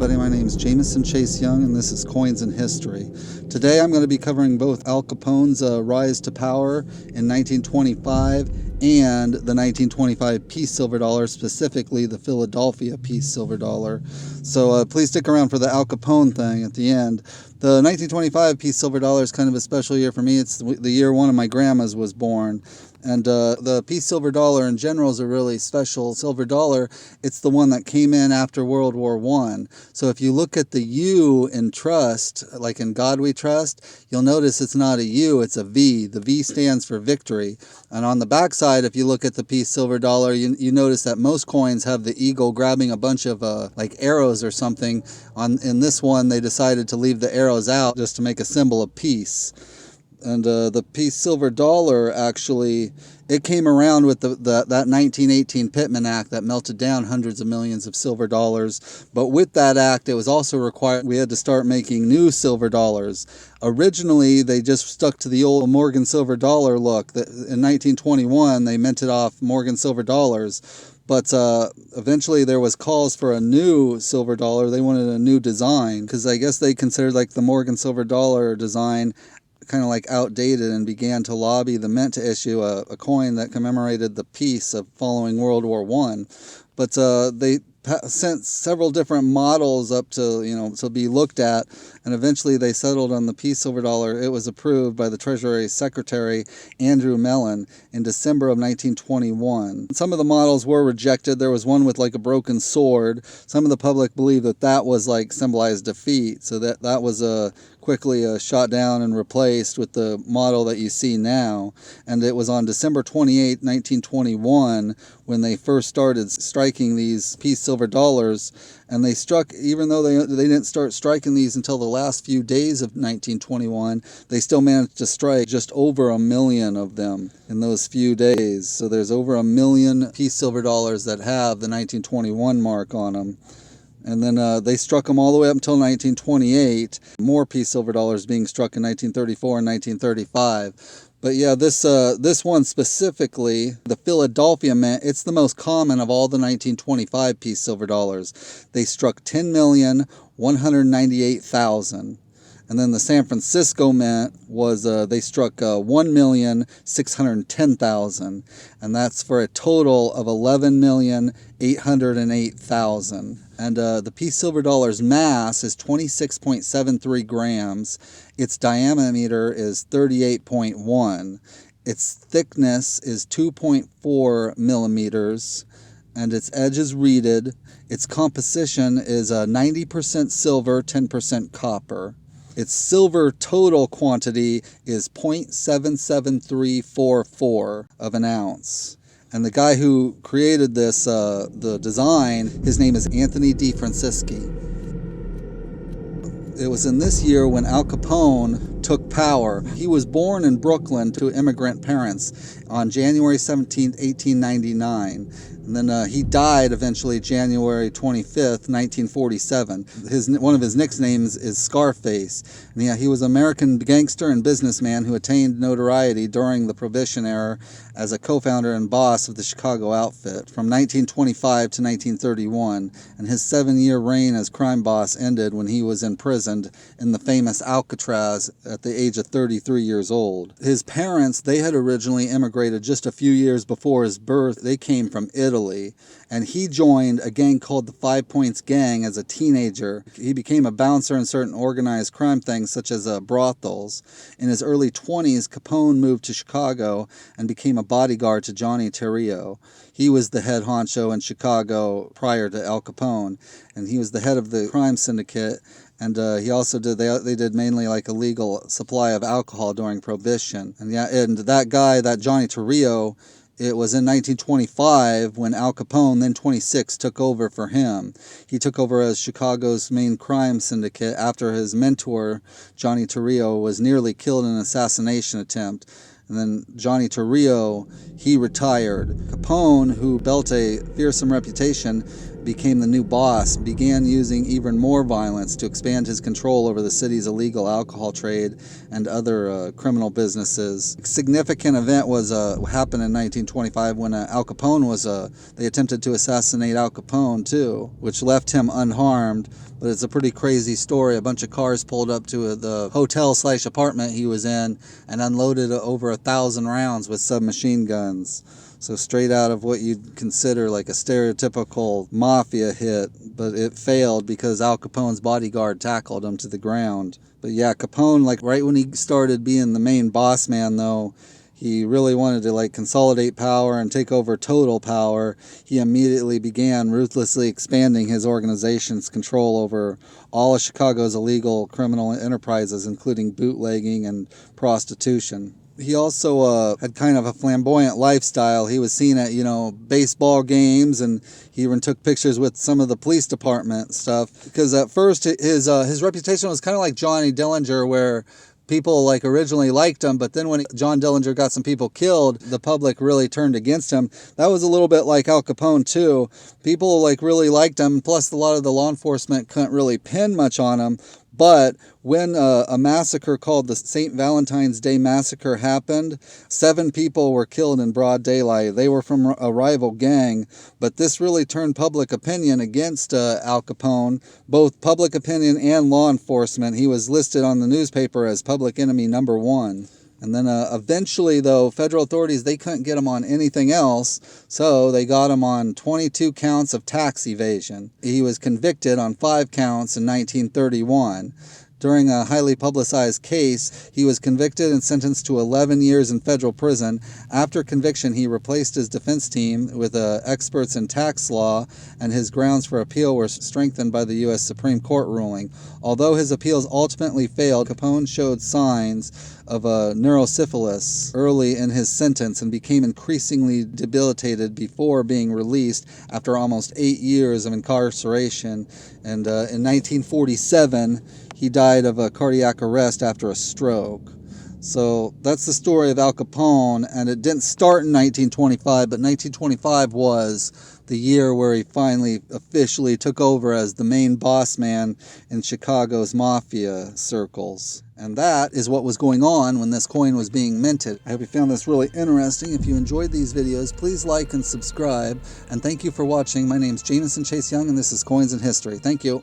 everybody, my name is Jameson Chase Young and this is Coins in History. Today I'm going to be covering both Al Capone's rise to power in 1925 and the 1925 peace silver dollar, specifically the Philadelphia peace silver dollar. So please stick around for the Al Capone thing at the end. The 1925 peace silver dollar is kind of a special year for me. It's the year one of my grandmas was born. And the peace silver dollar in general is a really special silver dollar. It's the one that came in after World War I. So if you look at the U in trust, like in God We Trust, you'll notice it's not a U, it's a V. The V stands for victory. And on the back side, if you look at the peace silver dollar, you notice that most coins have the eagle grabbing a bunch of like arrows or something. In this one, they decided to leave the arrows out just to make a symbol of peace. And the peace silver dollar, actually, it came around with that 1918 Pittman Act that melted down hundreds of millions of silver dollars. But with that act, it was also required we had to start making new silver dollars. Originally, they just stuck to the old Morgan silver dollar look. In 1921, they minted off Morgan silver dollars. But eventually there was calls for a new silver dollar. They wanted a new design because I guess they considered like the Morgan silver dollar design kind of like outdated, and began to lobby the Mint to issue a coin that commemorated the peace of following World War I. But they sent several different models up to be looked at, and eventually they settled on the peace silver dollar. It was approved by the Treasury Secretary Andrew Mellon in December of 1921. Some of the models were rejected. There was one with like a broken sword. Some of the public believed that was like symbolized defeat, so that was quickly shot down and replaced with the model that you see now. And it was on December 28, 1921, when they first started striking these peace silver dollars. And they struck, even though they didn't start striking these until the last few days of 1921, they still managed to strike just over 1 million of them in those few days. So there's over 1 million peace silver dollars that have the 1921 mark on them. And then they struck them all the way up until 1928. More peace silver dollars being struck in 1934 and 1935. But yeah, this one specifically, the Philadelphia Mint, it's the most common of all the 1925 peace silver dollars. They struck 10,198,000. And then the San Francisco Mint was, they struck 1,610,000. And that's for a total of 11,808,000. And the peace silver dollar's mass is 26.73 grams. Its diameter is 38.1. Its thickness is 2.4 millimeters. And its edge is reeded. Its composition is 90% silver, 10% copper. Its silver total quantity is 0.77344 of an ounce. And the guy who created this, the design, his name is Anthony DeFrancisci. It was in this year when Al Capone took power. He was born in Brooklyn to immigrant parents on January 17, 1899. And then he died eventually January 25th, 1947. One of his nicknames is Scarface. And yeah, he was an American gangster and businessman who attained notoriety during the Prohibition era as a co-founder and boss of the Chicago outfit from 1925 to 1931. And his 7-year reign as crime boss ended when he was imprisoned in the famous Alcatraz at the age of 33 years old. His parents, they had originally immigrated just a few years before his birth. They came from Italy. And he joined a gang called the 5 Points Gang as a teenager. He became a bouncer in certain organized crime things such as brothels. In his early 20s, Capone moved to Chicago and became a bodyguard to Johnny Terrio. He was the head honcho in Chicago prior to Al Capone, and he was the head of the crime syndicate. And he also they did mainly like illegal supply of alcohol during Prohibition. And yeah, and that guy, that Johnny Terrio, it was in 1925 when Al Capone, then 26, took over for him. He took over as Chicago's main crime syndicate after his mentor, Johnny Terrio, was nearly killed in an assassination attempt. And then Johnny Terrio, he retired. Capone, who built a fearsome reputation, became the new boss, began using even more violence to expand his control over the city's illegal alcohol trade and other criminal businesses. A significant event was happened in 1925 when Al Capone was they attempted to assassinate Al Capone too, which left him unharmed. But it's a pretty crazy story. A bunch of cars pulled up to the hotel/apartment he was in and unloaded over 1,000 rounds with submachine guns. So straight out of what you'd consider like a stereotypical mafia hit, but it failed because Al Capone's bodyguard tackled him to the ground. But yeah, Capone, like right when he started being the main boss man though, he really wanted to like consolidate power and take over total power. He immediately began ruthlessly expanding his organization's control over all of Chicago's illegal criminal enterprises, including bootlegging and prostitution. He also had kind of a flamboyant lifestyle. He was seen at, baseball games, and he even took pictures with some of the police department stuff. Because at first his reputation was kind of like Johnny Dillinger, where people like originally liked him, but then when John Dillinger got some people killed, the public really turned against him. That was a little bit like Al Capone too. People like really liked him, plus a lot of the law enforcement couldn't really pin much on him. But when a massacre called the St. Valentine's Day Massacre happened, 7 people were killed in broad daylight. They were from a rival gang, but this really turned public opinion against Al Capone, both public opinion and law enforcement. He was listed on the newspaper as public enemy number 1. And then eventually, though, federal authorities, they couldn't get him on anything else, so they got him on 22 counts of tax evasion. He was convicted on 5 counts in 1931. During a highly publicized case, he was convicted and sentenced to 11 years in federal prison. After conviction, he replaced his defense team with experts in tax law, and his grounds for appeal were strengthened by the U.S. Supreme Court ruling. Although his appeals ultimately failed, Capone showed signs of neurosyphilis early in his sentence and became increasingly debilitated before being released after almost 8 years of incarceration. And in 1947, he died of a cardiac arrest after a stroke. So that's the story of Al Capone, and it didn't start in 1925, but 1925 was the year where he finally officially took over as the main boss man in Chicago's mafia circles. And that is what was going on when this coin was being minted. I hope you found this really interesting. If you enjoyed these videos, please like and subscribe. And thank you for watching. My name's Jameson Chase Young, and this is Coins in History. Thank you.